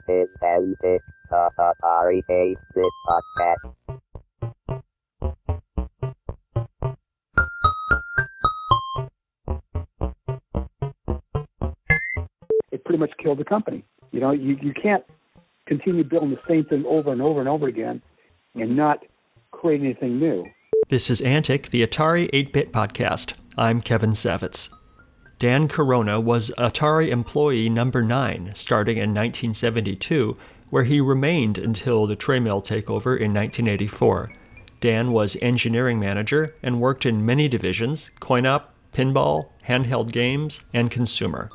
is Antic, the Atari 8-bit podcast. It pretty much killed the company. You know, you can't continue building the same thing over and over and over again and not create anything new. This is Antic, the Atari 8-bit podcast. I'm Kevin Savitz. Dan Corona was Atari employee number 9, starting in 1972, where he remained until the Tramiel takeover in 1984. Dan was engineering manager and worked in many divisions: coin-op, pinball, handheld games, and consumer.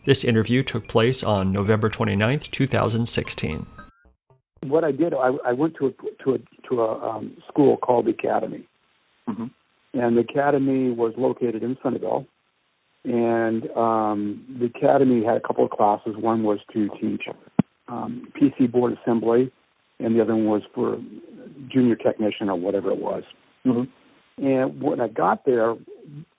This interview took place on November 29, 2016. What I did, I went to a school called the Academy. Mm-hmm. And the Academy was located in Sunnyvale. And the Academy had a couple of classes. One was to teach PC board assembly, and the other one was for junior technician or whatever it was. Mm-hmm. And when I got there,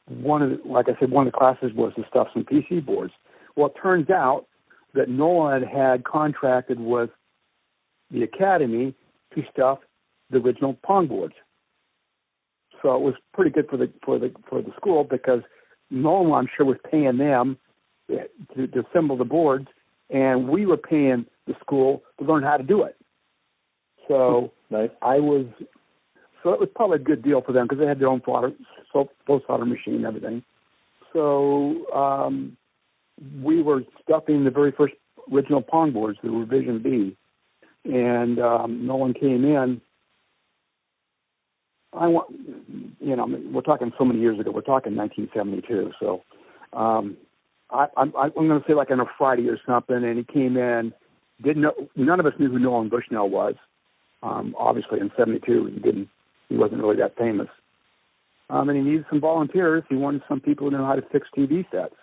one of the classes was to stuff some PC boards. Well, it turns out that Nolan had contracted with the Academy to stuff the original Pong boards. So it was pretty good for the school, because Nolan, I'm sure, was paying them to assemble the boards, and we were paying the school to learn how to do it. So nice. So it was probably a good deal for them, because they had their own flow solder machine and everything. So we were stuffing the very first original Pong boards, the Revision B, and Nolan came in. We're talking so many years ago. We're talking 1972. So I'm going to say like on a Friday or something, and he came in. Didn't know. None of us knew who Nolan Bushnell was. Obviously, in '72, he wasn't really that famous. And he needed some volunteers. He wanted some people who knew how to fix TV sets.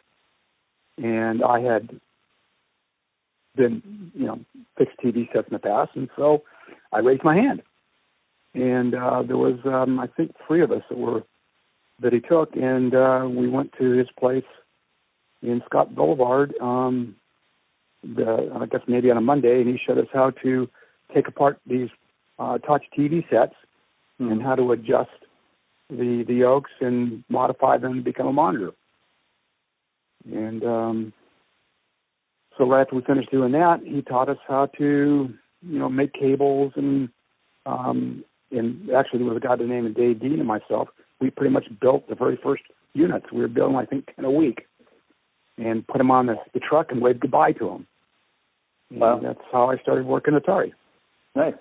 And I had been, fixed TV sets in the past, and so I raised my hand. And there was, I think, 3 of us that he took, and we went to his place in Scott Boulevard, I guess maybe on a Monday, and he showed us how to take apart these touch TV sets and how to adjust the yokes and modify them to become a monitor. And so right after we finished doing that, he taught us how to, make cables, and actually there was a guy by the name of Dave Dean and myself. We pretty much built the very first units. We were building, I think, 10 a week, and put them on the truck and waved goodbye to them. Wow. And that's how I started working at Atari. Nice.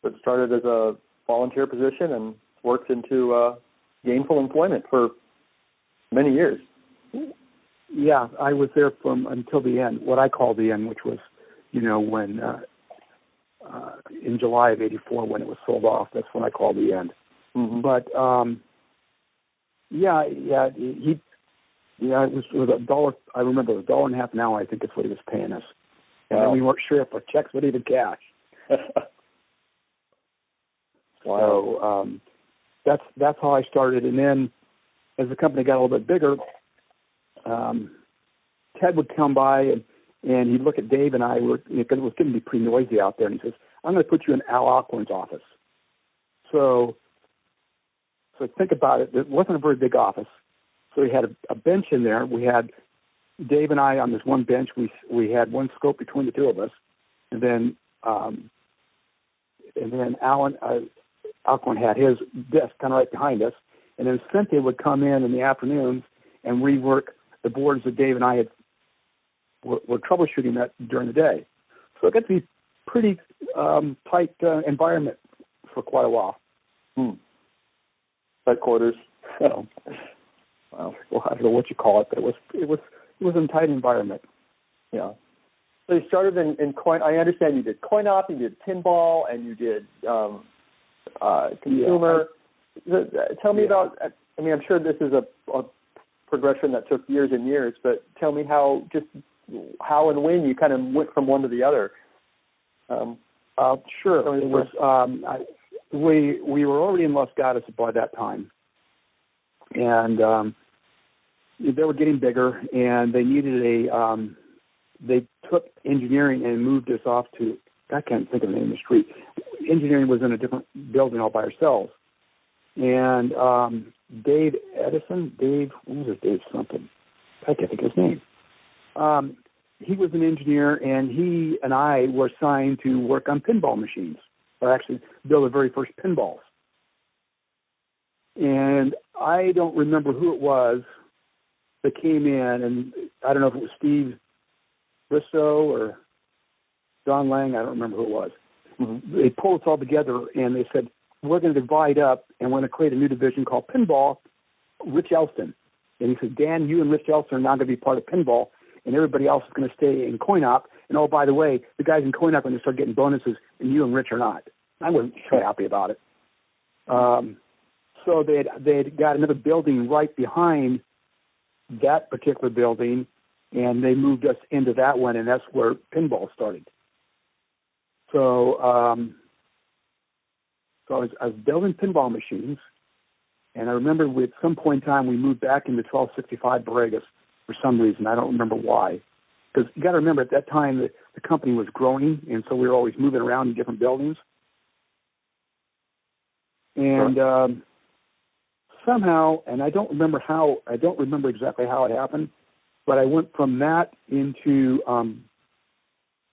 So it started as a volunteer position and worked into gainful employment for many years. Yeah, I was there until the end, what I call the end, which was, when in July of '84, when it was sold off. That's when I call the end. Mm-hmm. But it was $1. I remember it was $1.50 an hour. I think that's what he was paying us, and then we weren't sure if our checks would even cash. Wow. So that's how I started, and then as the company got a little bit bigger, Ted would come by and he'd look at Dave and I, because it was getting to be pretty noisy out there, and he says, "I'm going to put you in Al Alcorn's office." So think about it. It wasn't a very big office. So he had a bench in there. We had Dave and I on this one bench. We had one scope between the two of us, and then Alcorn had his desk kind of right behind us, and then Cynthia would come in the afternoons and rework the boards that Dave and I were troubleshooting that during the day. So it got to be pretty tight environment for quite a while. Tight quarters. So, well, I don't know what you call it, but it was in a tight environment. Yeah. So you started in coin. I understand you did coin-op, you did pinball, and you did consumer. Yeah. Tell me about. I mean, I'm sure this is a progression that took years and years, but tell me how and when you kind of went from one to the other. Sure. It was, we were already in Los Gatos by that time, and they were getting bigger, and they needed they took engineering and moved us off to, I can't think of the name of the street. Engineering was in a different building all by ourselves. And Dave Edison, what was it, Dave something? I can't think of his name. He was an engineer, and he and I were assigned to work on pinball machines, or actually build the very first pinballs. And I don't remember who it was that came in, and I don't know if it was Steve Bristow or John Lang, I don't remember who it was. Mm-hmm. They pulled us all together, and they said, we're going to divide up, and we're going to create a new division called Pinball, Rich Elston. And he said, Dan, you and Rich Elston are now going to be part of Pinball, and everybody else is going to stay in coin-op. And, oh, by the way, the guys in coin-op are going to start getting bonuses, and you and Rich are not. I wasn't so happy about it. So they had got another building right behind that particular building, and they moved us into that one, and that's where pinball started. So, I was building pinball machines, and I remember at some point in time we moved back into 1265 Borregas for some reason. I don't remember why. Because you got to remember, at that time the company was growing, and so we were always moving around in different buildings. And somehow, and I don't remember exactly how it happened, but I went from that into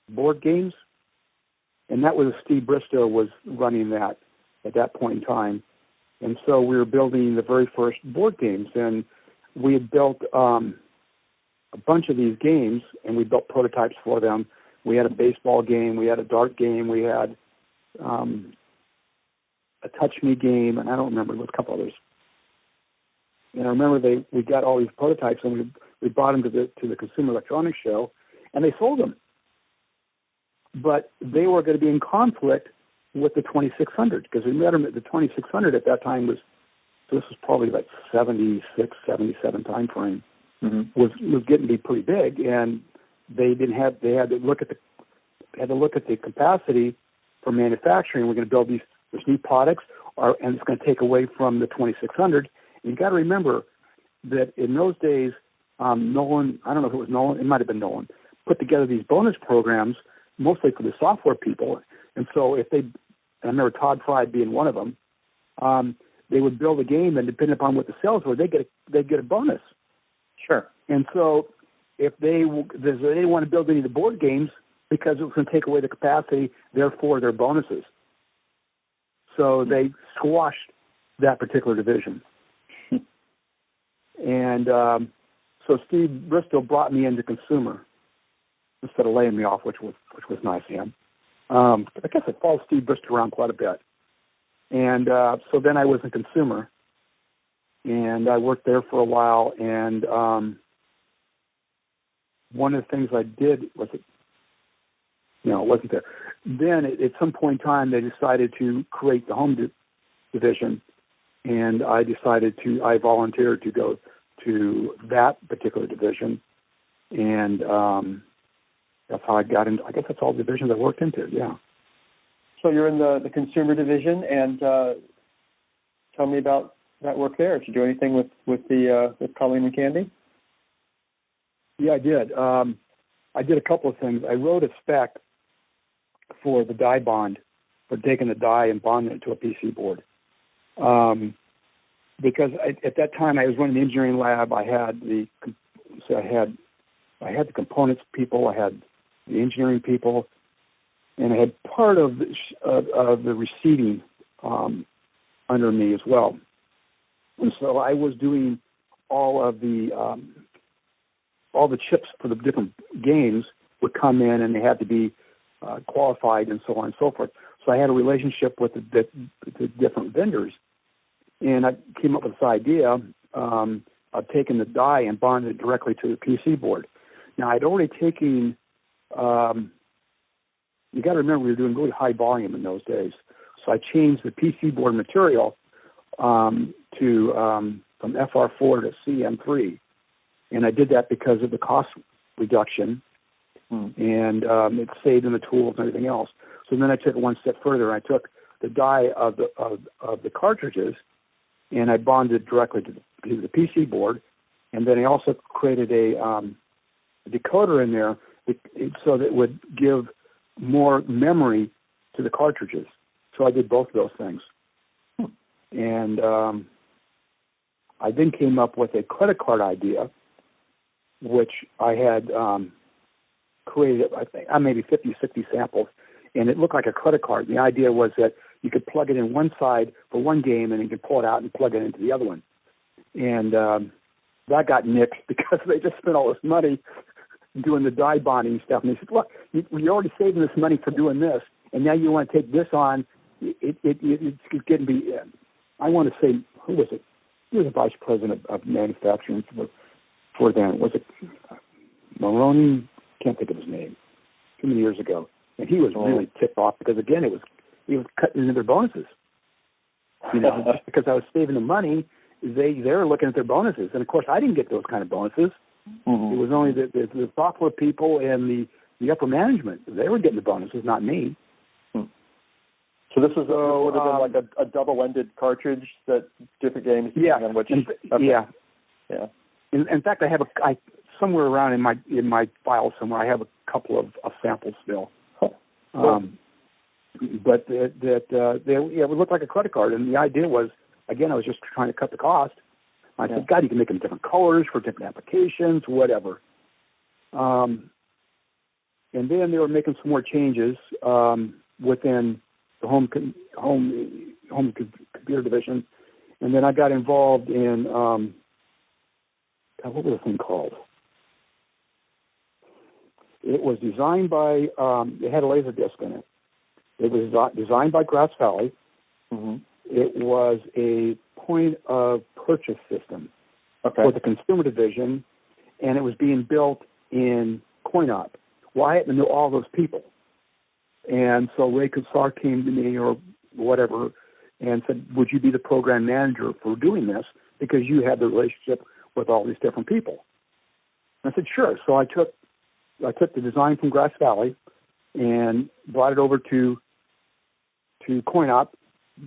board games, and that was Steve Bristow was running that at that point in time. And so we were building the very first board games, and we had built a bunch of these games, and we built prototypes for them. We had a baseball game, we had a dart game, we had a touch me game, and I don't remember, there was a couple others. And I remember we got all these prototypes, and we brought them to the Consumer Electronics Show, and they sold them. But they were going to be in conflict with the 2600, because remember, the 2600 at that time was probably like 76, 77 time frame, was getting to be pretty big, and they had to look at the capacity for manufacturing. We're going to build these new products, and it's going to take away from the 2600. And you got to remember that in those days, Nolan, I don't know if it was Nolan, it might have been Nolan, put together these bonus programs mostly for the software people. And so I remember Todd Fry being one of them, they would build a game, and depending upon what the sales were, they'd get a bonus. Sure. And so if they didn't want to build any of the board games because it was going to take away the capacity, therefore their bonuses. So they squashed that particular division. And so Steve Bristow brought me into consumer instead of laying me off, which was nice of him. I guess I followed Steve Bristow around quite a bit. And so then I was in consumer, and I worked there for a while. And one of the things I did was it wasn't there. Then at some point in time, they decided to create the home division, and I volunteered to go to that particular division, and that's how I got into. I guess that's all the divisions I worked into. Yeah. So you're in the consumer division, and tell me about that work there. Did you do anything with Colleen and Candy? Yeah, I did. I did a couple of things. I wrote a spec for the die bond, for taking the die and bonding it to a PC board. Because at that time I was running the engineering lab. I had the components people, I had the engineering people, and I had part of the receiving under me as well. And so I was doing all the chips for the different games would come in, and they had to be qualified and so on and so forth. So I had a relationship with the different vendors, and I came up with this idea of taking the die and bonding it directly to the PC board. Now, I'd already taken, you got to remember we were doing really high volume in those days. So I changed the PC board material from FR4 to CM3. And I did that because of the cost reduction, and it saved in the tools and everything else. So then I took it one step further. I took the die of the cartridges, and I bonded directly to the PC board. And then I also created a decoder in there so that it would give more memory to the cartridges. So I did both of those things. And I then came up with a credit card idea, which I had created, I think, maybe 50, 60 samples, and it looked like a credit card. The idea was that you could plug it in one side for one game, and you could pull it out and plug it into the other one. And that got nixed because they just spent all this money doing the die bonding stuff. And they said, look, you're already saving this money for doing this, and now you want to take this on. It's getting to be, I want to say, who was it? He was the vice president of manufacturing for them. Was it Maroney? Can't think of his name. Too many years ago. And he was really ticked off because, again, he was cutting into their bonuses. Just because I was saving them money, they were looking at their bonuses. And, of course, I didn't get those kind of bonuses. Mm-hmm. It was only the software people and the upper management. They were getting the bonuses, not me. So this would have been like a double-ended cartridge that different games. Yeah. On which, Yeah. Yeah. In fact, I have somewhere around in my file somewhere. I have a couple of samples still. But it would look like a credit card, and the idea was, again, I was just trying to cut the cost. I said, God, you can make them different colors for different applications, whatever. And then they were making some more changes within the home computer division, and then I got involved in what was the thing called? It was designed by it had a laser disc in it. It was designed by Grass Valley. Mm-hmm. It was a point of purchase system for the consumer division, and it was being built in coin-op. Well, I happen to know all those people. And so Ray Kassar came to me or whatever and said, would you be the program manager for doing this because you have the relationship with all these different people? And I said, sure. So I took the design from Grass Valley and brought it over to CoinOp.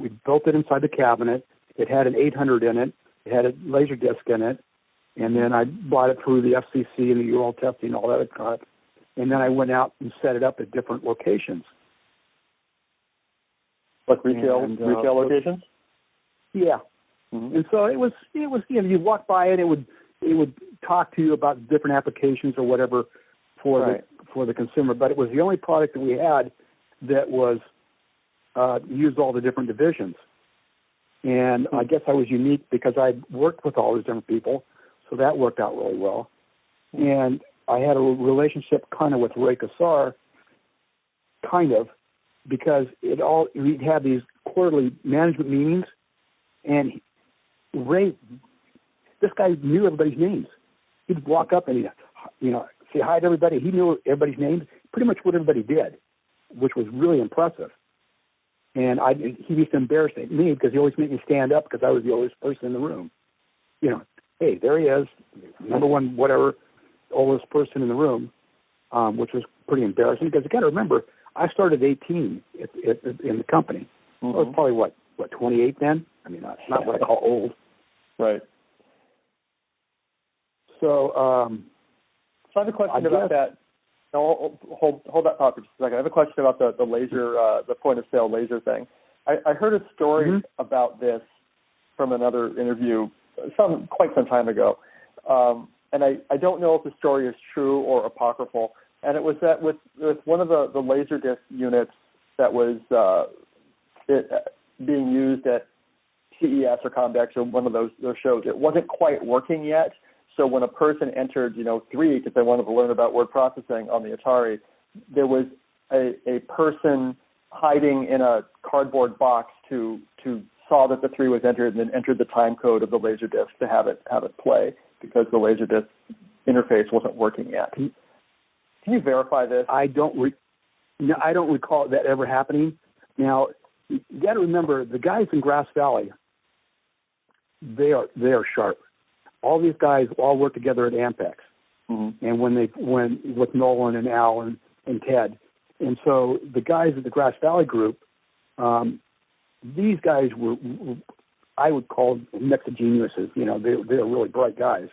We built it inside the cabinet. It had an 800 in it. It had a laser disc in it. And then I brought it through the FCC and the UL testing and all that crap. And then I went out and set it up at different locations. Like retail locations? Yeah. Mm-hmm. And so it was you walk by it, it would talk to you about different applications or whatever for the consumer. But it was the only product that we had that was used all the different divisions. And I guess I was unique because I worked with all these different people, so that worked out really well. And I had a relationship kind of with Ray Kassar, kind of, because we'd have these quarterly management meetings, and Ray, this guy knew everybody's names. He'd walk up and he'd, say hi to everybody. He knew everybody's names, pretty much what everybody did, which was really impressive. And he used to embarrass me because he always made me stand up because I was the oldest person in the room. Hey, there he is, number one, whatever, oldest person in the room, which was pretty embarrassing because you got to remember, I started at 18 in the company. Mm-hmm. I was probably, 28 then? I mean, not what I call old. Right. So I have a question about that. No, hold that thought for just a second. I have a question about the laser, the point of sale laser thing. I heard a story about this from another interview quite some time ago, and I don't know if the story is true or apocryphal. And it was that with one of the laser disc units that was being used at CES or Comdex or one of those shows, it wasn't quite working yet. So when a person entered, 3, because they wanted to learn about word processing on the Atari, there was a person hiding in a cardboard box to saw that the 3 was entered and then entered the time code of the laser disc to have it play because the laser disc interface wasn't working yet. Can you verify this? I don't recall that ever happening. Now, you got to remember the guys in Grass Valley. They are sharp. All these guys all work together at Ampex, and when with Nolan and Al and Ted, and so the guys at the Grass Valley group, these guys were I would call next to geniuses. They're really bright guys.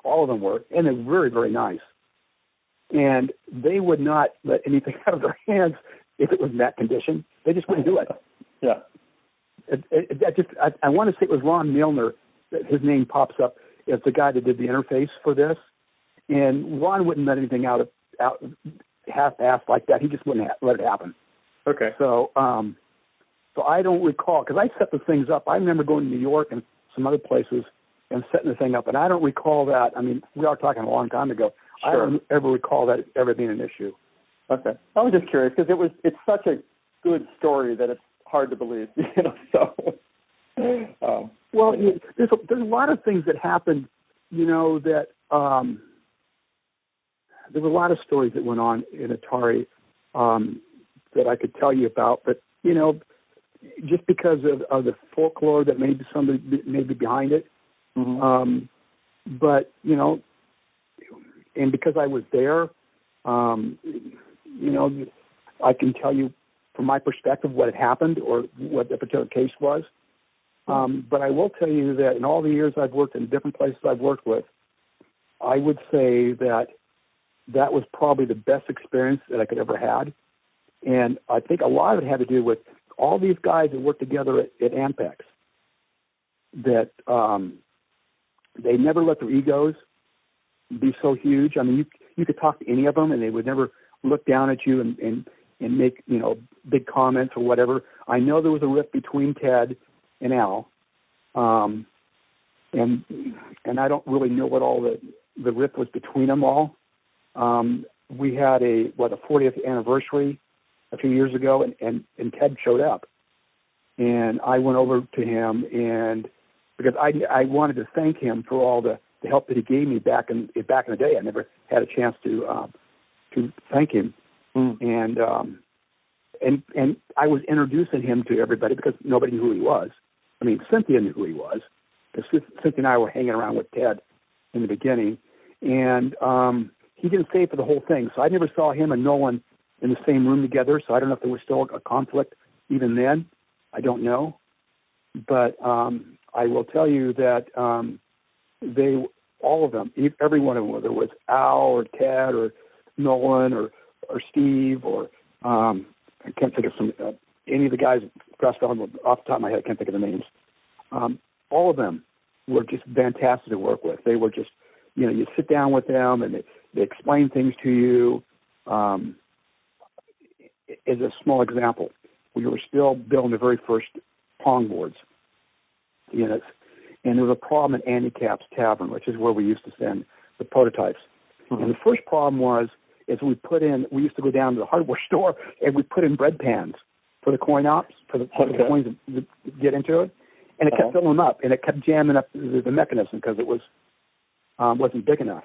All of them were, and they're very, very nice. And they would not let anything out of their hands if it was in that condition. They just wouldn't do it. Yeah. I want to say it was Ron Milner. His name pops up as the guy that did the interface for this. And Ron wouldn't let anything out half-assed like that. He just wouldn't let it happen. Okay. So I don't recall, because I set the things up. I remember going to New York and some other places and setting the thing up, and I don't recall that. I mean, we are talking a long time ago. Sure. I don't ever recall that ever being an issue. Okay. I was just curious because it's such a good story that it's hard to believe, so. Well, there's a lot of things that happened, that there were a lot of stories that went on in Atari that I could tell you about, but, just because of the folklore that maybe somebody may be behind it. Mm-hmm. But, and because I was there, I can tell you from my perspective what had happened or what the particular case was. But I will tell you that in all the years I've worked in different places I've worked with, I would say that was probably the best experience that I could ever had. And I think a lot of it had to do with all these guys that worked together at Ampex, that they never let their egos be so huge. I mean, you could talk to any of them, and they would never look down at you and make, big comments or whatever. I know there was a rift between Ted and Al, and I don't really know what all the rift was between them all. We had a 40th anniversary a few years ago, and Ted showed up, and I went over to him, and because I wanted to thank him for all the help that he gave me back in the day. I never had a chance to thank him, and I was introducing him to everybody because nobody knew who he was. I mean, Cynthia knew who he was because Cynthia and I were hanging around with Ted in the beginning, and he didn't stay for the whole thing, so I never saw him and Nolan in the same room together, so I don't know if there was still a conflict even then. I don't know. But I will tell you that all of them, every one of them, whether it was Al or Ted or Nolan or Steve or I can't think of any of the guys off the top of my head, I can't think of the names. All of them were just fantastic to work with. They were just, you sit down with them and they explain things to you. As a small example, we were still building the very first Pong boards units, and there was a problem at Andy Cap's Tavern, which is where we used to send the prototypes. Mm-hmm. And the first problem is we used to go down to the hardware store and we put in bread pans for the coin ops, for the coins to get into it, and it kept filling them up, and it kept jamming up the mechanism because it wasn't big enough.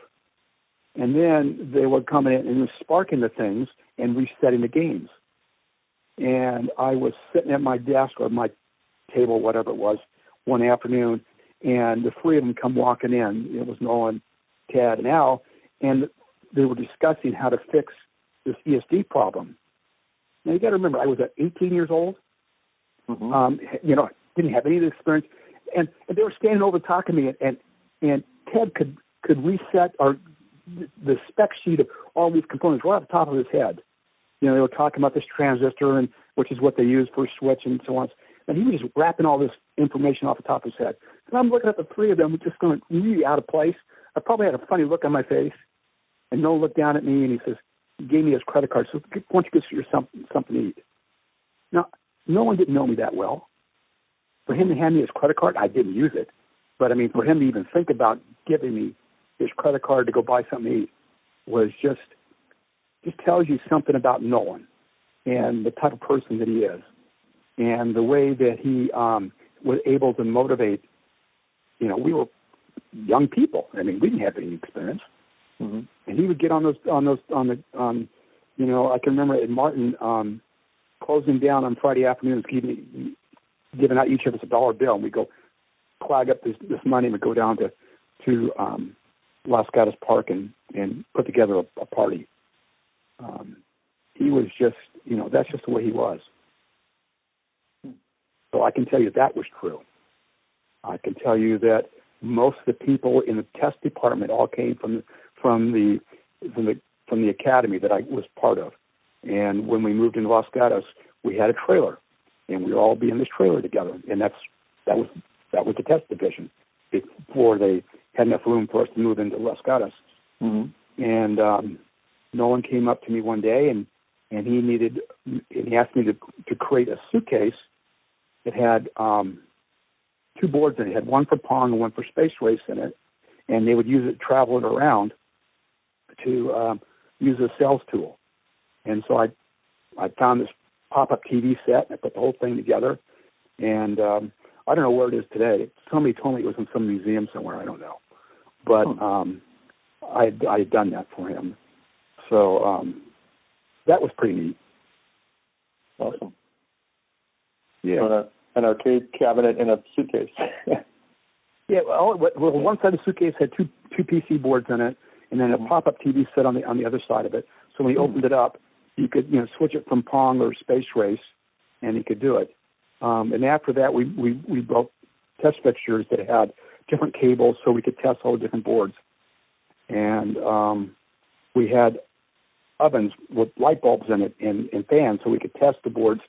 And then they were coming in and sparking the things and resetting the games. And I was sitting at my desk or my table, whatever it was, one afternoon, and the three of them come walking in. It was Nolan, Ted, and Al, and they were discussing how to fix this ESD problem. Now, you got to remember, I was at 18 years old. Mm-hmm. Didn't have any of the experience. And they were standing over talking to me, and Ted could reset the spec sheet of all these components right off the top of his head. They were talking about this transistor, and which is what they use for a switch and so on. And he was just wrapping all this information off the top of his head. And I'm looking at the three of them, just going really out of place. I probably had a funny look on my face. And Noah looked down at me, and he gave me his credit card. So why don't you get yourself something to eat? Now, no one didn't know me that well. For him to hand me his credit card, I didn't use it. But, I mean, for him to even think about giving me his credit card to go buy something to eat was just tells you something about Nolan and the type of person that he is and the way that he was able to motivate. We were young people. I mean, we didn't have any experience. Mm-hmm. And he would get on the I can remember at Martin closing down on Friday afternoons, giving out each of us $1 bill, and we'd go clag up this money and we'd go down to Las Gatas Park and put together a party. He was just, that's just the way he was. So I can tell you that was true. I can tell you that most of the people in the test department all came from the from the academy that I was part of. And when we moved into Los Gatos, we had a trailer, and we would all be in this trailer together. And that was the test division before they had enough room for us to move into Los Gatos. Mm-hmm. And Nolan came up to me one day, and he asked me to create a suitcase that had two boards in it. It had one for Pong and one for Space Race in it, and they would use it, travel it around to use a sales tool. And so I found this pop-up TV set, and I put the whole thing together, and I don't know where it is today. Somebody told me it was in some museum somewhere. I don't know. But I had done that for him. So that was pretty neat. Awesome. Yeah. So an arcade cabinet in a suitcase. Yeah. Well, one side of the suitcase had two PC boards in it, and then a pop-up TV set on the other side of it. So when you opened it up, you could switch it from Pong or Space Race, and you could do it. And after that, we built test fixtures that had different cables so we could test all the different boards. And we had ovens with light bulbs in it and fans so we could test the boards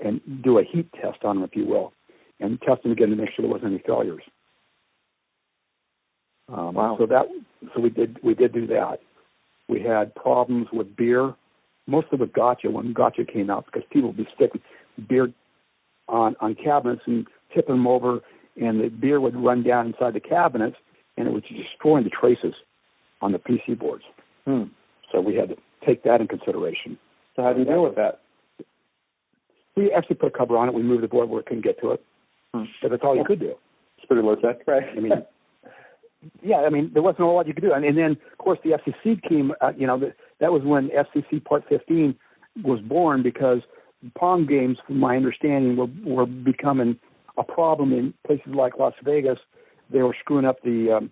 and do a heat test on them, if you will, and test them again to make sure there wasn't any failures. Wow. So we did do that. We had problems with beer, mostly with Gotcha when Gotcha came out, because people would be sticking beer on cabinets and tipping them over, and the beer would run down inside the cabinets, and it was destroying the traces on the PC boards. So we had to take that in consideration. So how do you deal with that? We actually put a cover on it. We moved the board where it couldn't get to it. But that's all you could do. It's pretty low tech, right? I mean, there wasn't a whole lot you could do. And then, of course, the FCC came, that was when FCC Part 15 was born, because Pong games, from my understanding, were becoming a problem in places like Las Vegas. They were screwing up the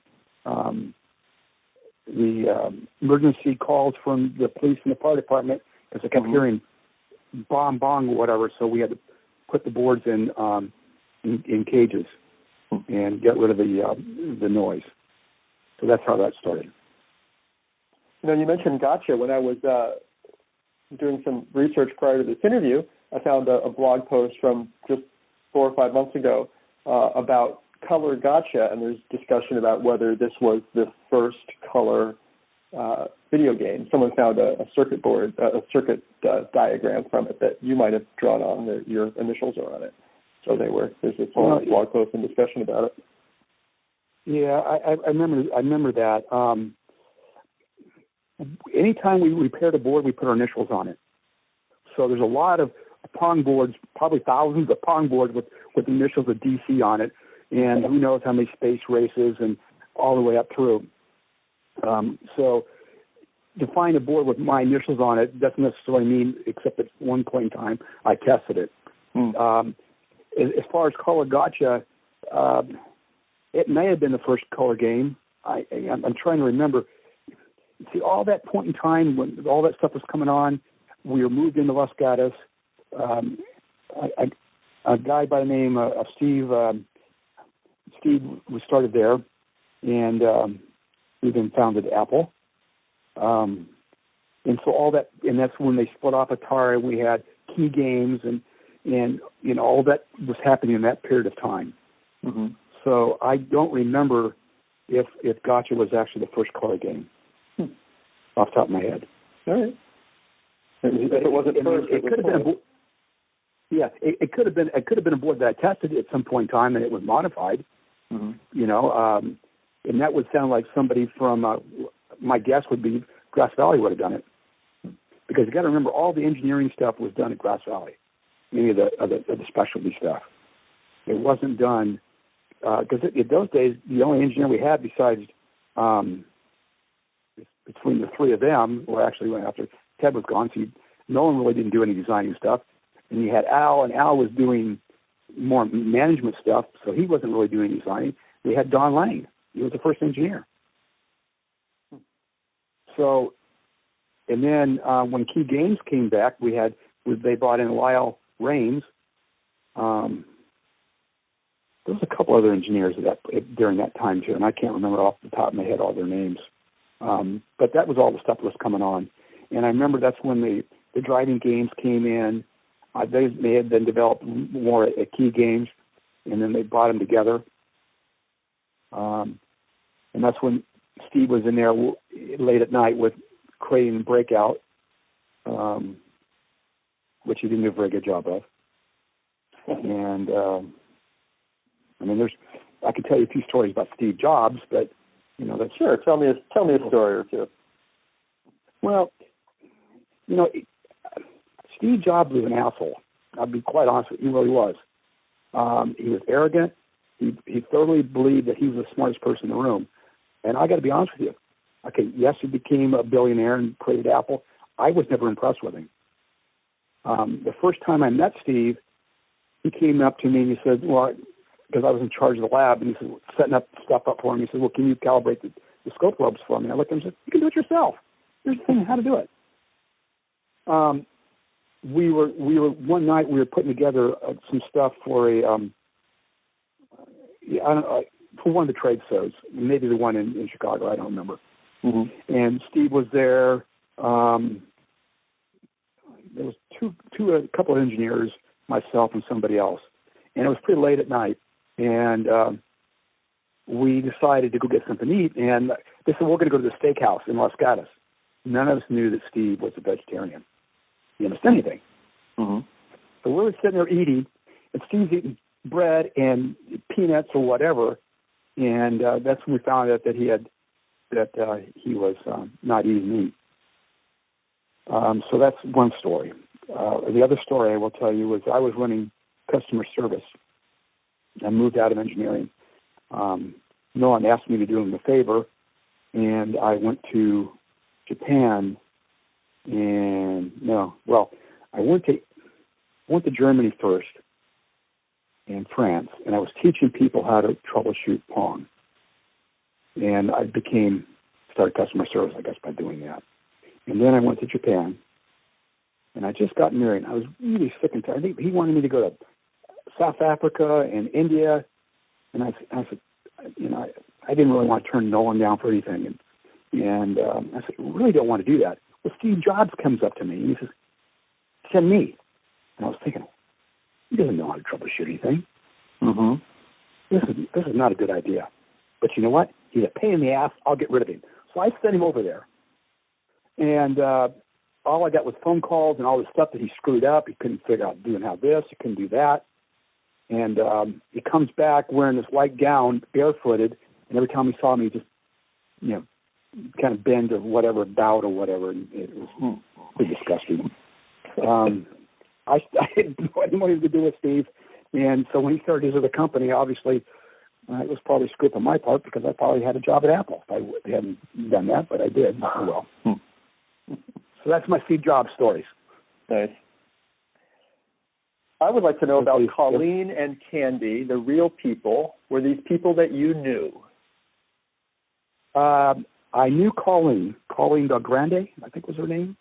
emergency calls from the police and the fire department, because they kept hearing bong or whatever. So we had to put the boards in cages and get rid of the noise. So that's how that started. You mentioned Gotcha. When I was doing some research prior to this interview, I found a blog post from just 4 or 5 months ago about color Gotcha, and there's discussion about whether this was the first color video game. Someone found a circuit board, a circuit diagram from it that you might have drawn on. Your initials are on it. So there's a blog post and discussion about it. Yeah, I remember that. Anytime we repaired a board, we put our initials on it. So there's a lot of Pong boards, probably thousands of Pong boards with initials of DC on it, and who knows how many Space Races and all the way up through. So to find a board with my initials on it doesn't necessarily mean, except at one point in time, I tested it. As far as color Gotcha, it may have been the first color game. I'm trying to remember. See, all that point in time when all that stuff was coming on, we were moved into Los Gatos. A guy by the name of Steve we started there, and we then founded Apple. And so all that, and that's when they split off Atari. We had Key Games, and all that was happening in that period of time. Mm-hmm. So I don't remember if Gotcha was actually the first color game off the top of my head. All right. If it wasn't first, it could have been. It could have been. It could have been a board that I tested at some point in time, and it was modified. Mm-hmm. And that would sound like somebody from. My guess would be Grass Valley would have done it, because you got to remember all the engineering stuff was done at Grass Valley, many of the specialty stuff. It wasn't done because in those days the only engineer we had besides between the three of them, or actually after Ted was gone, so no one really didn't do any designing stuff. And you had Al, and Al was doing more management stuff, so he wasn't really doing designing. We had Don Lane. He was the first engineer. So, and then when Key Games came back, they brought in Lyle Raines. There was a couple other engineers during that time too, and I can't remember off the top of my head all their names. But that was all the stuff that was coming on. And I remember that's when the driving games came in. They had been developed more at Key Games, and then they brought them together. And that's when Steve was in there late at night with Crane and Breakout, which he didn't do a very good job of. And I mean, I could tell you a few stories about Steve Jobs, but that's sure. Tell me a story or two. Well, Steve Jobs was an asshole. I'll be quite honest with you, he really was. He was arrogant. He thoroughly believed that he was the smartest person in the room. And I got to be honest with you. Okay, yes, he became a billionaire and created Apple. I was never impressed with him. The first time I met Steve, he came up to me and he said, well, because I was in charge of the lab, and he said, setting up stuff up for him. He said, well, can you calibrate the scope globes for me? And I looked at him and said, you can do it yourself. Here's the thing, how to do it. We were one night we were putting together some stuff for for one of the trade shows, maybe the one in Chicago, I don't remember. Mm-hmm. And Steve was there. There was a couple of engineers, myself and somebody else, and it was pretty late at night. And we decided to go get something to eat. And they said, we're going to go to the steakhouse in Los Gatos. None of us knew that Steve was a vegetarian. He didn't understand anything. Mm-hmm. So we were sitting there eating, and Steve's eating bread and peanuts or whatever. And that's when we found out that he was not eating meat. So that's one story. The other story I will tell you was I was running customer service. I moved out of engineering. Nolan asked me to do him a favor, and I went to Japan. I went to Germany first and France, and I was teaching people how to troubleshoot Pong. And I started customer service, I guess, by doing that. And then I went to Japan, and I just got married. I was really sick and tired. I think he wanted me to go to South Africa and India, and I said, I didn't really want to turn Nolan down for anything. And I said, I really don't want to do that. Well, Steve Jobs comes up to me, and he says, send me. And I was thinking, he doesn't know how to troubleshoot anything. Mm-hmm. This is not a good idea. But you know what? He's a pain in the ass. I'll get rid of him. So I sent him over there. And all I got was phone calls and all this stuff that he screwed up. He couldn't figure out doing how this. He couldn't do that. And he comes back wearing this white gown, barefooted, and every time he saw me, he just, kind of bend or whatever, bowed or whatever. And it was pretty disgusting. I didn't know anything to do with Steve. And so when he started his other company, obviously, it was probably a scoop on my part because I probably had a job at Apple. I hadn't done that, but I did. Oh, well. So that's my Steve Jobs stories. Nice. I would like to know about Colleen and Candy, the real people. Were these people that you knew? I knew Colleen Del Grande, I think was her name.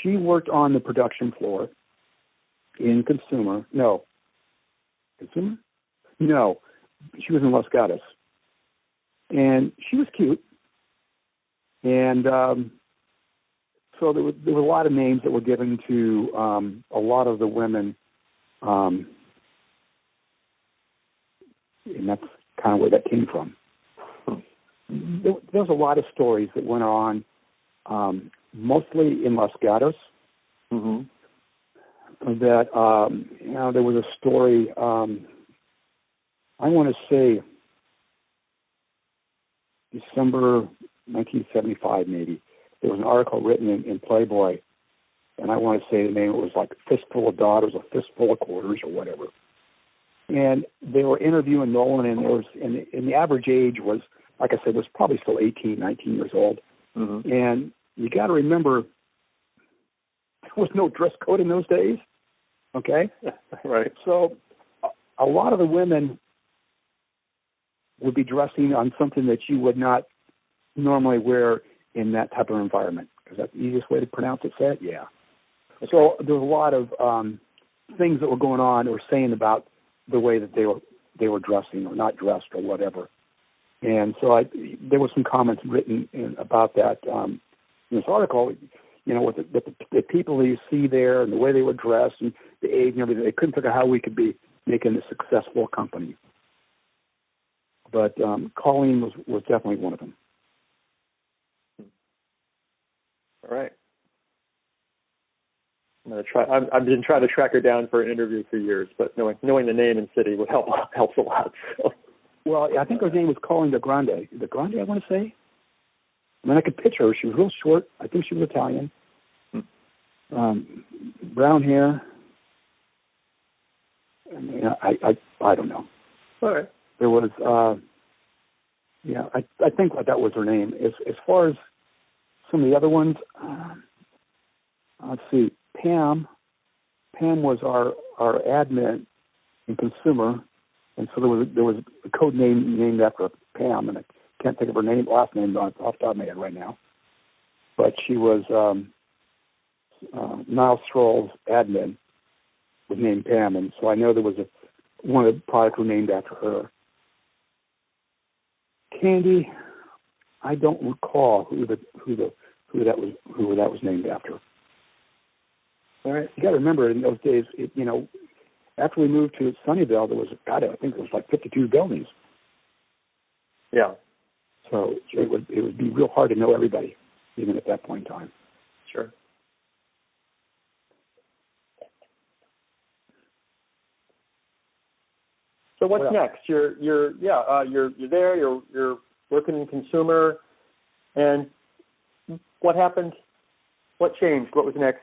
She worked on the production floor in Consumer. No. Consumer? No. She was in Los Gatos. And she was cute. And so there were a lot of names that were given to a lot of the women. And that's kind of where that came from. There was a lot of stories that went on, mostly in Los Gatos. Mm-hmm. That there was a story. I want to say December 1975, maybe. There was an article written in Playboy, and I want to say the name was like "Fistful of Daughters" or "Fistful of Quarters" or whatever. And they were interviewing Nolan, and the average age was, like I said, was probably still 18, 19 years old. Mm-hmm. And you got to remember, there was no dress code in those days. Okay? Right. So a lot of the women would be dressing on something that you would not normally wear in that type of environment. Is that the easiest way to pronounce it, Seth? Yeah. So there was a lot of things that were going on or saying about the way that they were they were dressing or not dressed or whatever. And so there were some comments written about that in this article. With the people that you see there and the way they were dressed and the age and everything, they couldn't figure out how we could be making a successful company. But Colleen was definitely one of them. All right. I'm gonna try. I've been trying to track her down for an interview for years, but knowing the name and city would helps a lot. So. Well, I think her name was Colleen De Grande. De Grande, I want to say. I mean, I could picture her. She was real short. I think she was Italian. Brown hair. I mean, I don't know. All right. There was, I think that was her name. As far as some of the other ones, let's see. Pam was our admin in consumer, and so there was a code name named after Pam, and I can't think of her last name off the top of my head right now. But she was Niles Stroll's admin was named Pam, and so I know there was one of the products were named after her. Candy, I don't recall who that was named after. All right, you got to remember in those days, after we moved to Sunnyvale, there was I think there was like 52 buildings. Yeah. So it would be real hard to know everybody, even at that point in time. Sure. So what's next? You're there. You're working in consumer, and what happened? What changed? What was next?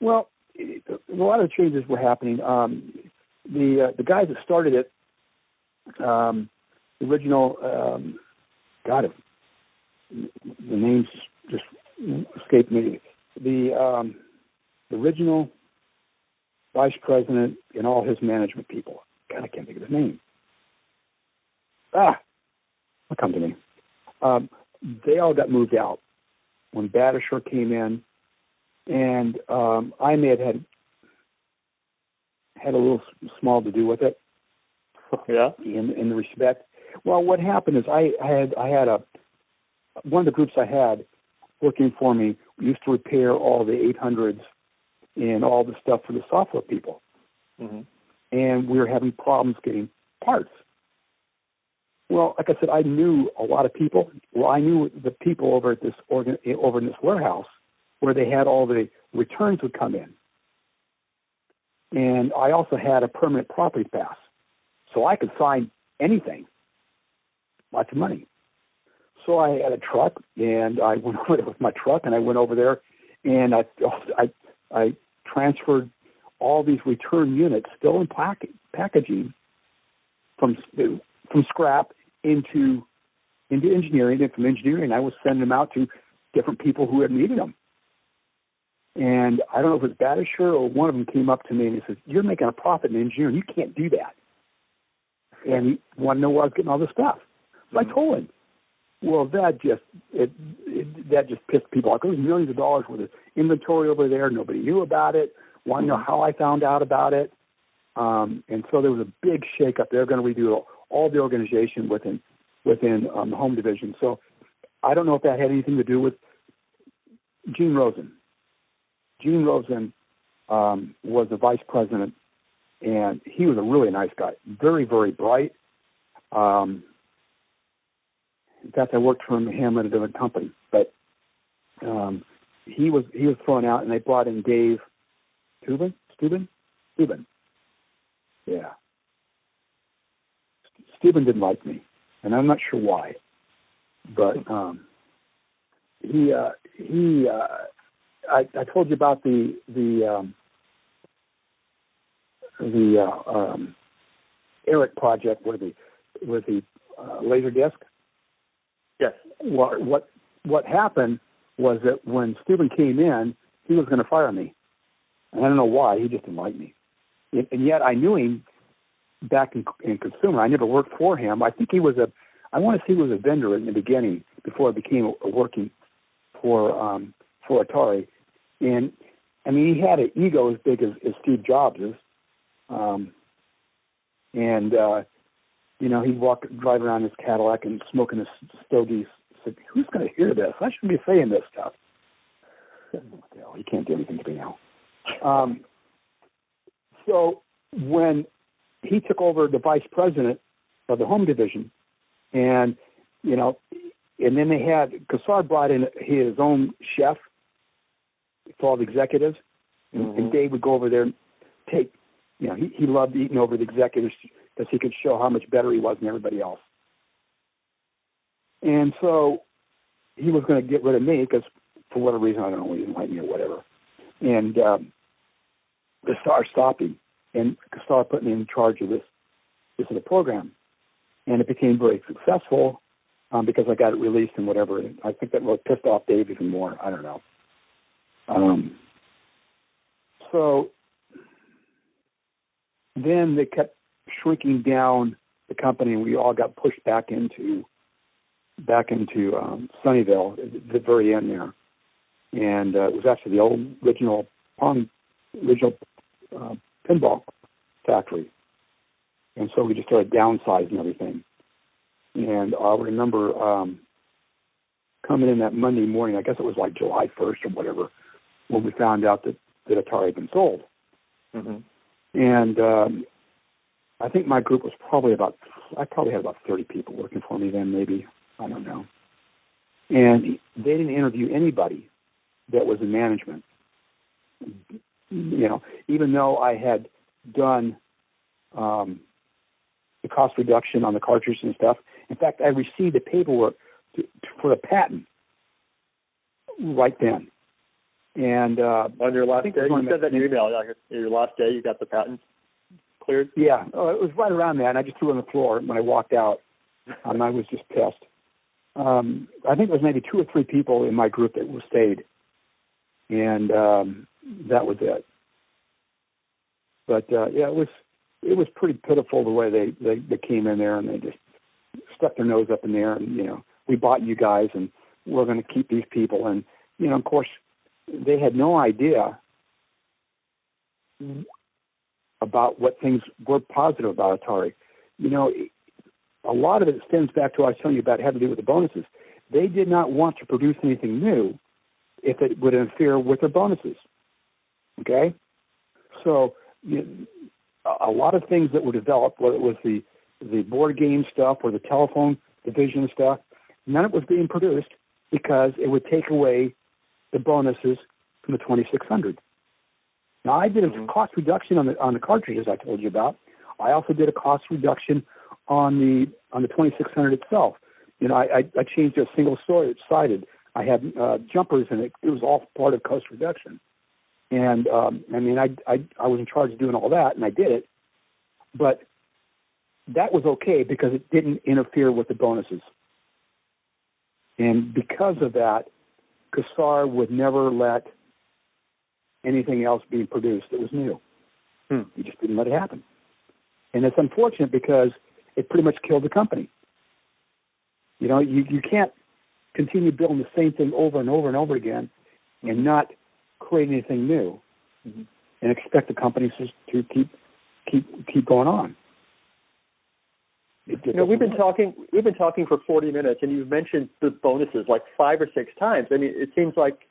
Well, a lot of changes were happening. The guys that started it, the original, the names just escaped me. The original vice president and all his management people. God, I can't think of his name. It'll come to me. They all got moved out when Badisher came in, and I may have had a little small to do with it. Yeah. In the respect. Well, what happened is I had one of the groups I had working for me used to repair all the 800s and all the stuff for the software people. Mm-hmm. And we were having problems getting parts. Well, like I said, I knew a lot of people. Well, I knew the people over at over in this warehouse where they had all the returns would come in. And I also had a permanent property pass. So I could sign anything. Lots of money. So I had a truck, and I went over there with my truck, and I went over there, and I transferred all these return units still in packaging from scrap into engineering, and from engineering I was sending them out to different people who had needed them. And I don't know if it was Badisher or one of them came up to me and he says, "You're making a profit in engineering. You can't do that." And he wanted to know where I was getting all this stuff. So I told him. Well, that just pissed people off. There was millions of dollars worth of inventory over there. Nobody knew about it. Wanted to know how I found out about it. And so there was a big shakeup. They're going to redo all the organization within the home division. So I don't know if that had anything to do with Gene Rosen. Gene Rosen was the vice president, and he was a really nice guy, very, very bright. In fact, I worked for him at a different company, but he was thrown out, and they brought in Dave Steuben. Yeah, Steuben didn't like me, and I'm not sure why, but I told you about the Eric project with the laser disc. Yes. What happened was that when Steuben came in, he was going to fire me, and I don't know why. He just didn't like me, and yet I knew him back in consumer. I never worked for him. I think I want to say he was a vendor in the beginning before I became working for Atari. And I mean, he had an ego as big as Steve Jobs is. And, he'd drive around his Cadillac and smoking his stogie. Said, who's going to hear this? I shouldn't be saying this stuff. What the hell? He can't do anything to me now. So when he took over the vice president of the home division, and then they had Kassar brought in his own chef for all the executives, and Dave would go over there and take. He loved eating over the executives because he could show how much better he was than everybody else. And so he was going to get rid of me because, for whatever reason, I don't know, he didn't like me or whatever. And Kassar stopped him, and Kassar put me in charge of this of the program. And it became very successful because I got it released and whatever. I think that really pissed off Dave even more. I don't know. So then they kept shrinking down the company, and we all got pushed back into Sunnyvale at the very end there. And it was actually the old original pinball factory. And so we just started downsizing everything. And I remember coming in that Monday morning, I guess it was like July 1st or whatever, when we found out that Atari had been sold. And I think my group was I probably had about 30 people working for me then, maybe. I don't know. And they didn't interview anybody that was in management. Even though I had done the cost reduction on the cartridges and stuff. In fact, I received the paperwork for the patent right then. And on your last day, you said that in your email. Your last day, you got the patent cleared? Yeah, it was right around that, and I just threw it on the floor when I walked out, and I was just pissed. I think there was maybe 2 or 3 people in my group that stayed, and that was it. But it was pretty pitiful the way they came in there and they just stuck their nose up in there and we bought you guys and we're going to keep these people, and of course they had no idea about what things were positive about Atari. A lot of it stems back to what I was telling you about, had to do with the bonuses. They did not want to produce anything new if it would interfere with their bonuses. Okay? So a lot of things that were developed, whether it was the board game stuff or the telephone division stuff, none of it was being produced because it would take away the bonuses from the 2600. Now, I did a cost reduction on the cartridges I told you about. I also did a cost reduction on the 2600 itself. I changed it to single-sided. I had jumpers in it. It was all part of cost reduction. And, I was in charge of doing all that, and I did it. But that was okay because it didn't interfere with the bonuses. And because of that, Kassar would never let anything else be produced that was new. He just didn't let it happen. And it's unfortunate because it pretty much killed the company. You can't continue building the same thing over and over and over again and not create anything new and expect the companies to keep going on. We've been talking for 40 minutes, and you've mentioned the bonuses like 5 or 6 times. I mean, it seems like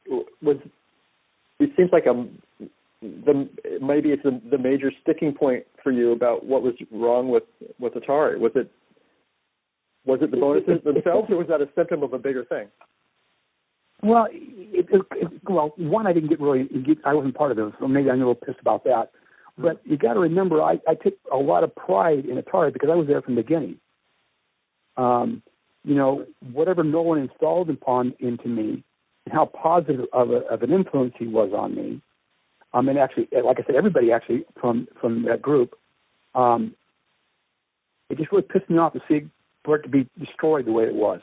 maybe it's the major sticking point for you about what was wrong with Atari. Was it the bonuses themselves, or was that a symptom of a bigger thing? Well, one, I didn't I wasn't part of it, so maybe I'm a little pissed about that. But you got to remember, I took a lot of pride in Atari because I was there from the beginning. Whatever Nolan installed into me, and how positive of an influence he was on me. And actually, like I said, everybody actually from that group, it just really pissed me off to see for it to be destroyed the way it was.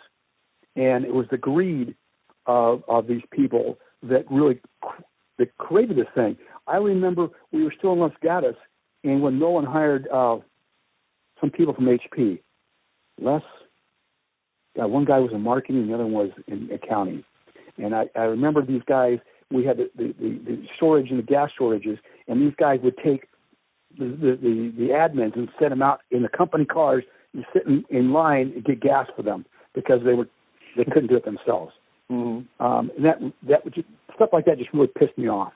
And it was the greed of these people that really that created this thing. I remember we were still in Los Gatos, and when Nolan hired some people from HP, one guy was in marketing, and the other one was in accounting. And I remember these guys, we had the storage and the gas storages, and these guys would take the admins and sent them out in the company cars and sit in line and get gas for them because they couldn't do it themselves. And that would just, stuff like that just really pissed me off.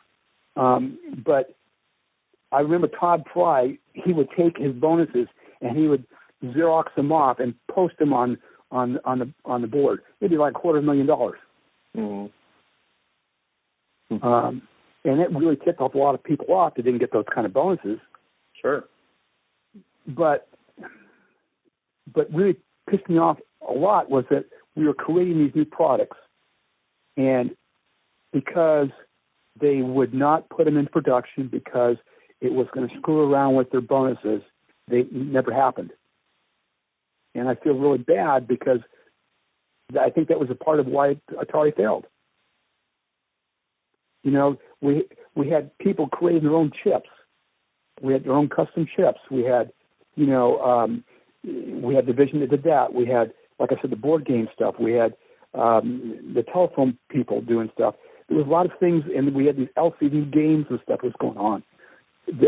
But I remember Todd Fry, he would take his bonuses and he would Xerox them off and post them on the board. It'd be like $250,000. And it really tipped off a lot of people off that didn't get those kind of bonuses. Sure. But really pissed me off a lot was that we were creating these new products, and because they would not put them in production because it was going to screw around with their bonuses, they never happened. And I feel really bad because I think that was a part of why Atari failed. You know, we had people creating their own chips. We had their own custom chips. We had, we had division that did that. We had, like I said, the board game stuff. We had the telephone people doing stuff. There was a lot of things, and we had these LCD games and stuff that was going on.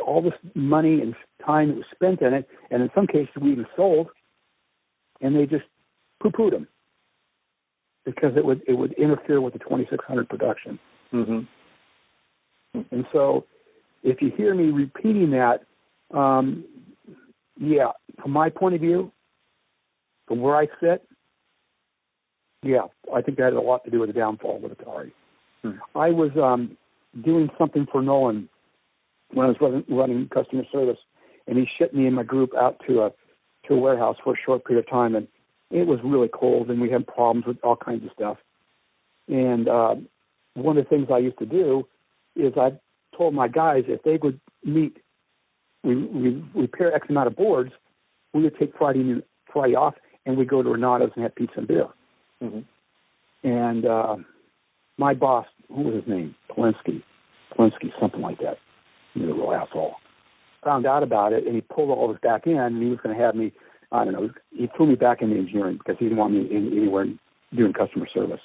All this money and time that was spent in it, and in some cases we even sold, and they just poo-pooed them because it would interfere with the 2600 production. And so if you hear me repeating that, from my point of view, from where I sit, I think that had a lot to do with the downfall of Atari. I was doing something for Nolan when I was running customer service, and he shipped me and my group out to a warehouse for a short period of time, and it was really cold, and we had problems with all kinds of stuff. And one of the things I used to do is I told my guys if they would we repair X amount of boards, we would take Friday off, and we'd go to Renato's and have pizza and beer. And my boss, who was his name? Polinsky, something like that. He was a real asshole. Found out about it, and he pulled all this back in, and he was going to have me, I don't know, he threw me back into engineering because he didn't want me anywhere doing customer service.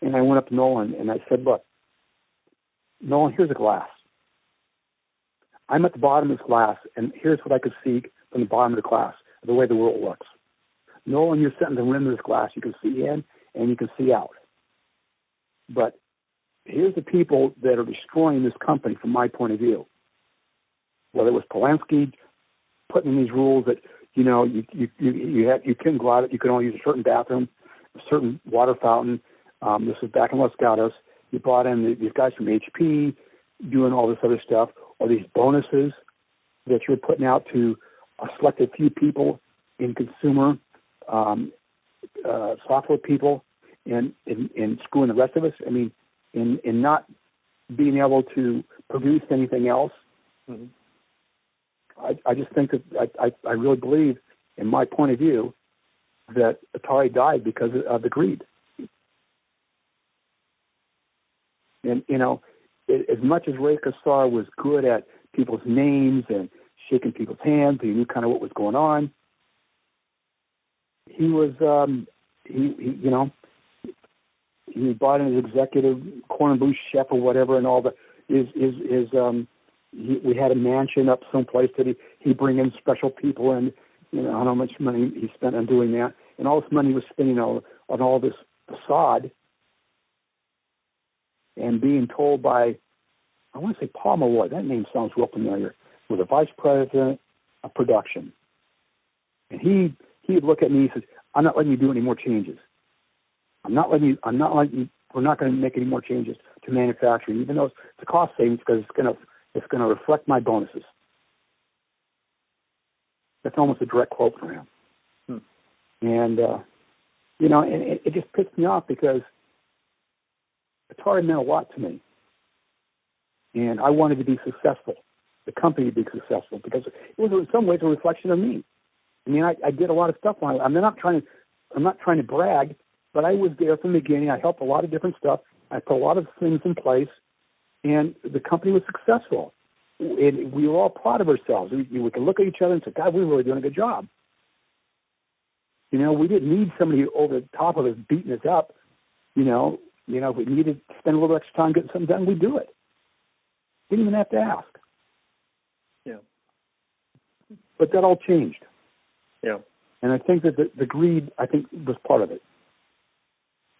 And I went up to Nolan, and I said, look, Nolan, here's a glass. I'm at the bottom of this glass, and here's what I could see from the bottom of the glass, the way the world looks. Nolan, you're sitting at the rim of this glass. You can see in, and you can see out. But here's the people that are destroying this company from my point of view. Whether it was Polanski putting in these rules that, you couldn't go out, you could only use a certain bathroom, a certain water fountain. This was back in Los Gatos. You brought in these guys from HP doing all this other stuff, or these bonuses that you're putting out to a selected few people in consumer software people and screwing the rest of us. I mean, in not being able to produce anything else. I just think that I really believe, in my point of view, that Atari died because of the greed. And, as much as Ray Kassar was good at people's names and shaking people's hands, he knew kind of what was going on. He was, he brought in his executive corn blue chef or whatever, and all the we had a mansion up someplace that he bring in special people, and I don't know how much money he spent on doing that, and all this money was spending on all this facade, and being told by, I want to say Paul Malloy, that name sounds real familiar, was the vice president of production, and he would look at me and he says, I'm not letting you do any more changes. We're not going to make any more changes to manufacturing, even though it's a cost savings because it's going to reflect my bonuses. That's almost a direct quote from him. And, and it just pissed me off because Atari meant a lot to me. And I wanted to be successful, the company to be successful, because it was in some ways a reflection of me. I mean, I did a lot of stuff on it. I'm not trying to brag, but I was there from the beginning. I helped a lot of different stuff. I put a lot of things in place, and the company was successful. And we were all proud of ourselves. We could look at each other and say, God, we're really doing a good job. We didn't need somebody over the top of us beating us up. If we needed to spend a little extra time getting something done, we'd do it. Didn't even have to ask. Yeah. But that all changed. Yeah. And I think that the greed, I think, was part of it,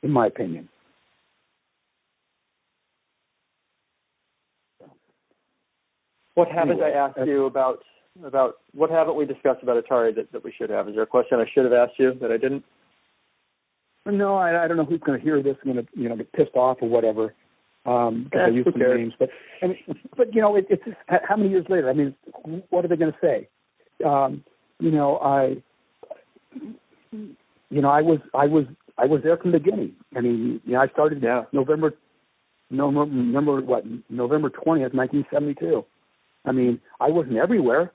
in my opinion. What haven't I asked you about what haven't we discussed about Atari that we should have? Is there a question I should have asked you that I didn't? No, I don't know who's going to hear this and going to get pissed off or whatever. Because I use some names, but it's how many years later? I mean, what are they going to say? I was there from the beginning. I mean, I started November 20th, 1972. I mean, I wasn't everywhere,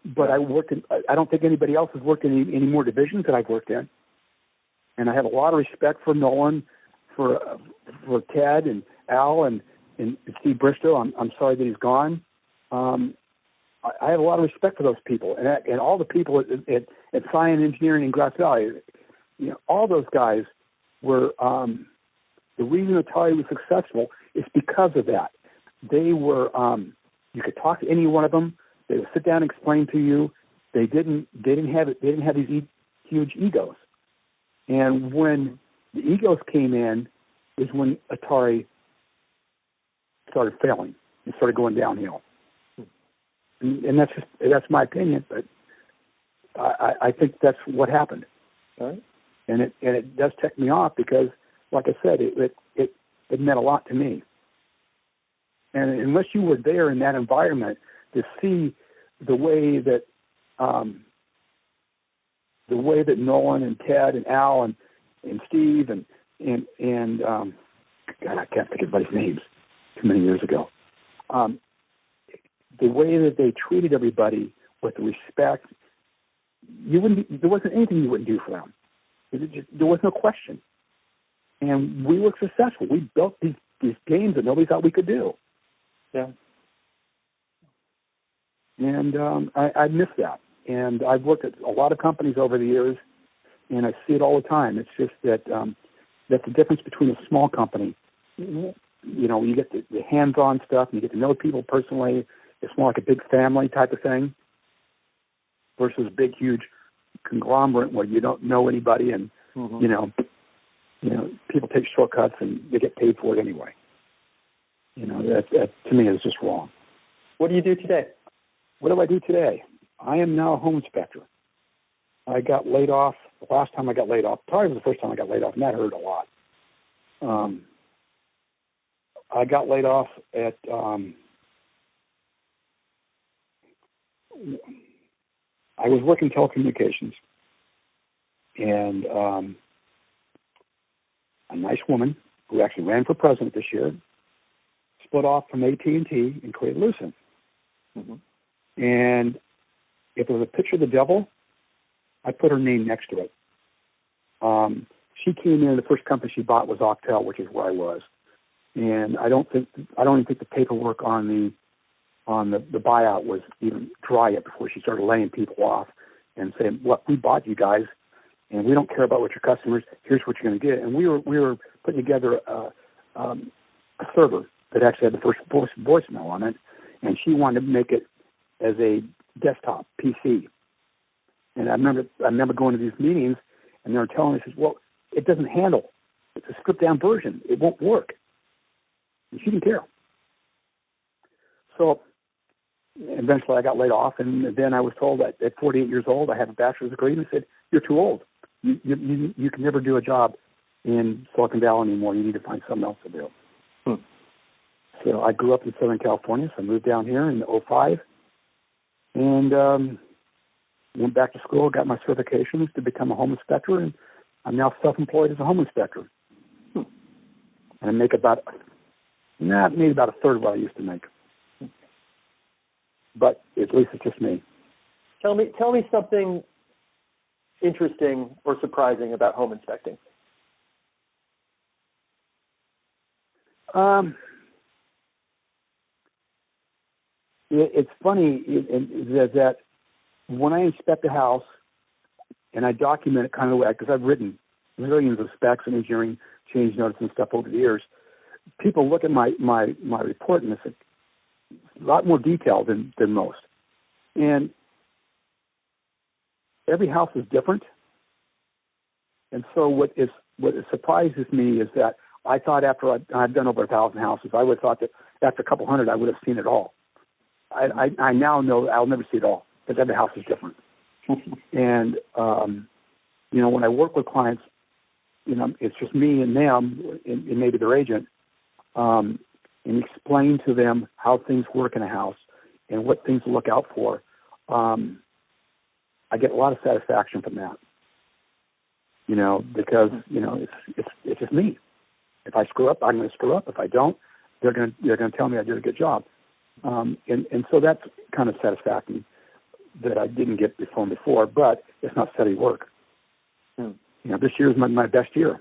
but I worked in. I don't think anybody else has worked in any more divisions that I've worked in, and I have a lot of respect for Nolan, for Ted and Al and Steve Bristow. I'm sorry that he's gone. I have a lot of respect for those people and all the people at Science Engineering in Grass Valley. All those guys were the reason Atari was successful is because of that. They were you could talk to any one of them. They would sit down and explain to you. They didn't have these huge egos. And when the egos came in, is when Atari started failing and started going downhill. And that's my opinion, but I think that's what happened. Right. And it does tick me off because, like I said, it meant a lot to me. And unless you were there in that environment to see the way that Nolan and Ted and Al and Steve and God, I can't think of everybody's names. Too many years ago. The way that they treated everybody with respect, there wasn't anything you wouldn't do for them. There was no question. And we were successful. We built these games that nobody thought we could do. Yeah. And I miss that. And I've worked at a lot of companies over the years, and I see it all the time. It's just that that's the difference between a small company. You get the hands-on stuff, and you get to know people personally. It's more like a big family type of thing versus a big, huge conglomerate where you don't know anybody, and people take shortcuts and they get paid for it anyway. That to me is just wrong. What do you do today? What do I do today? I am now a home inspector. I got laid off the last time I got laid off. Probably was the first time I got laid off, and that hurt a lot. I got laid off at I was working telecommunications, and a nice woman who actually ran for president this year split off from AT&T and created Lucent. Mm-hmm. And if there was a picture of the devil, I put her name next to it. She came in, the first company she bought was Octel, which is where I was. And I don't even think the paperwork on the buyout was even dry yet before she started laying people off and saying, "Look, we bought you guys, and we don't care about what your customers. Here's what you're going to get." And we were putting together a server that actually had the first voicemail on it, and she wanted to make it as a desktop PC. And I remember going to these meetings, and they were telling me, "Well, it doesn't handle. It's a stripped down version. It won't work." And she didn't care. So eventually I got laid off, and then I was told that at 48 years old I have a bachelor's degree, and they said, "You're too old. You can never do a job in Silicon Valley anymore. You need to find something else to do." So I grew up in Southern California, so I moved down here in 2005, and went back to school, got my certifications to become a home inspector, and I'm now self-employed as a home inspector. And I make maybe about a third of what I used to make. But at least it's just me. Tell me something interesting or surprising about home inspecting. It's funny that when I inspect a house and I document it kind of because I've written millions of specs and engineering change notes and stuff over the years, people look at my report and it's a lot more detailed than most. And every house is different. And so what surprises me is that I thought after I've done over 1,000 houses, I would have thought that after a couple hundred, I would have seen it all. I now know I'll never see it all because every house is different. And, when I work with clients, it's just me and them and maybe their agent, and explain to them how things work in a house and what things to look out for. I get a lot of satisfaction from that, because, it's just me. If I screw up, I'm going to screw up. If I don't, they're going to tell me I did a good job. And so that's kind of satisfaction that I didn't get before, but it's not steady work. This year is my best year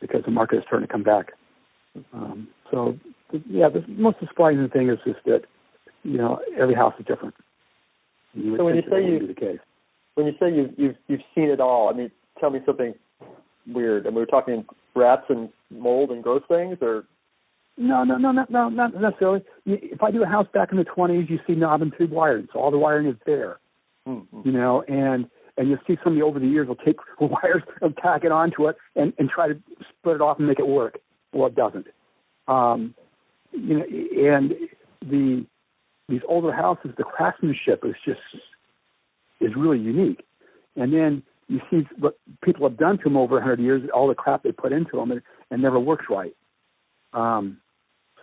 because the market is starting to come back. The most surprising thing is just that, every house is different. So when you say you've seen it all, I mean, tell me something weird. And we were talking rats and mold and gross things, or? No, not necessarily. If I do a house back in the 20s, you see knob and tube wiring, so all the wiring is there. And you'll see somebody over the years will take wires and tack it onto it and try to split it off and make it work. Well, it doesn't. And these older houses, the craftsmanship is really unique. And then you see what people have done to them over 100 years, all the crap they put into them, and never works right.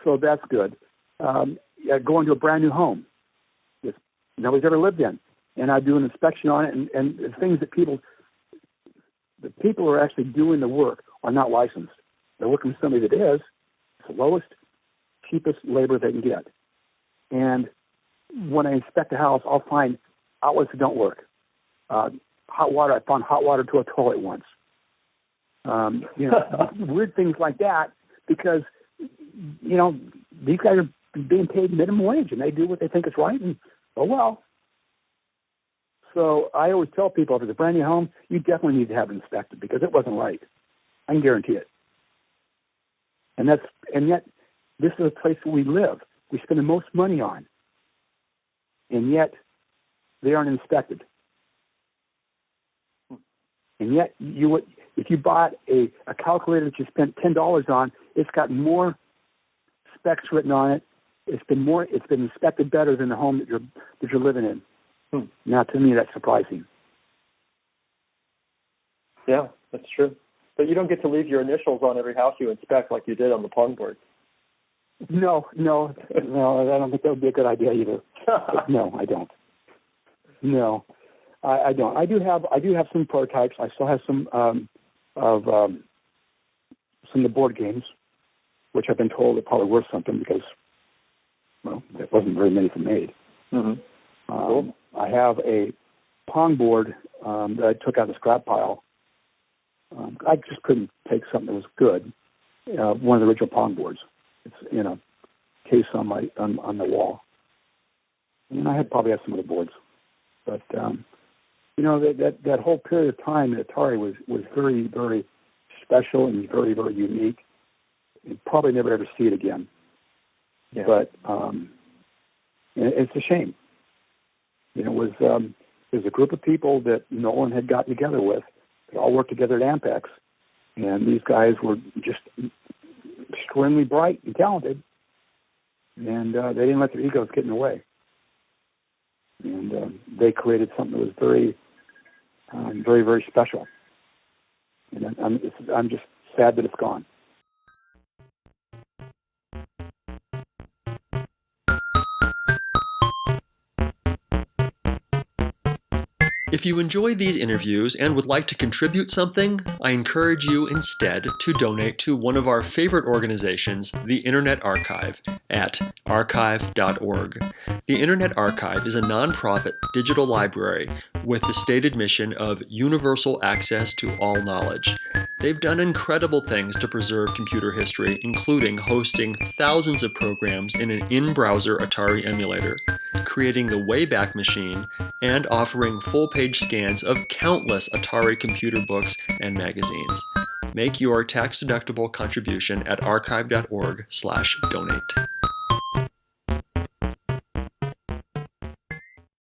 So that's good. Going to a brand new home that nobody's ever lived in, and I do an inspection on it, and the things that people who are actually doing the work are not licensed. They're working with somebody that is. It's the lowest, cheapest labor they can get. And when I inspect a house, I'll find outlets that don't work. Hot water, I found hot water to a toilet once. Weird things like that because, these guys are being paid minimum wage and they do what they think is right and, oh, well. So I always tell people if it's a brand new home, you definitely need to have it inspected because it wasn't right. I can guarantee it. And yet this is a place where we live. We spend the most money on. And yet they aren't inspected. And yet if you bought a calculator that you spent $10 on, it's got more specs written on it. It's been inspected better than the home that you're living in. Now, to me, that's surprising. Yeah, that's true. But you don't get to leave your initials on every house you inspect like you did on the pong board. No, I don't think that would be a good idea either. No, I don't. No, I don't. I do have some prototypes. I still have some of the board games, which I've been told are probably worth something because, well, there wasn't very many made. Cool. I have a pong board that I took out of the scrap pile. I just couldn't take something that was good. One of the original pong boards. It's in a case on the wall. And I probably have some of the boards, but that whole period of time at Atari was very, very special and very, very unique. You'll probably never ever see it again. Yeah. But it's a shame. It was a group of people that Nolan had gotten together with. They all worked together at Ampex, and these guys were just extremely bright and talented, and they didn't let their egos get in the way. And they created something that was very, very, very special. And I'm just sad that it's gone. If you enjoy these interviews and would like to contribute something, I encourage you instead to donate to one of our favorite organizations, the Internet Archive, at archive.org. The Internet Archive is a nonprofit digital library with the stated mission of universal access to all knowledge. They've done incredible things to preserve computer history, including hosting thousands of programs in an in-browser Atari emulator, creating the Wayback Machine, and offering full-page scans of countless Atari computer books and magazines. Make your tax-deductible contribution at archive.org/donate.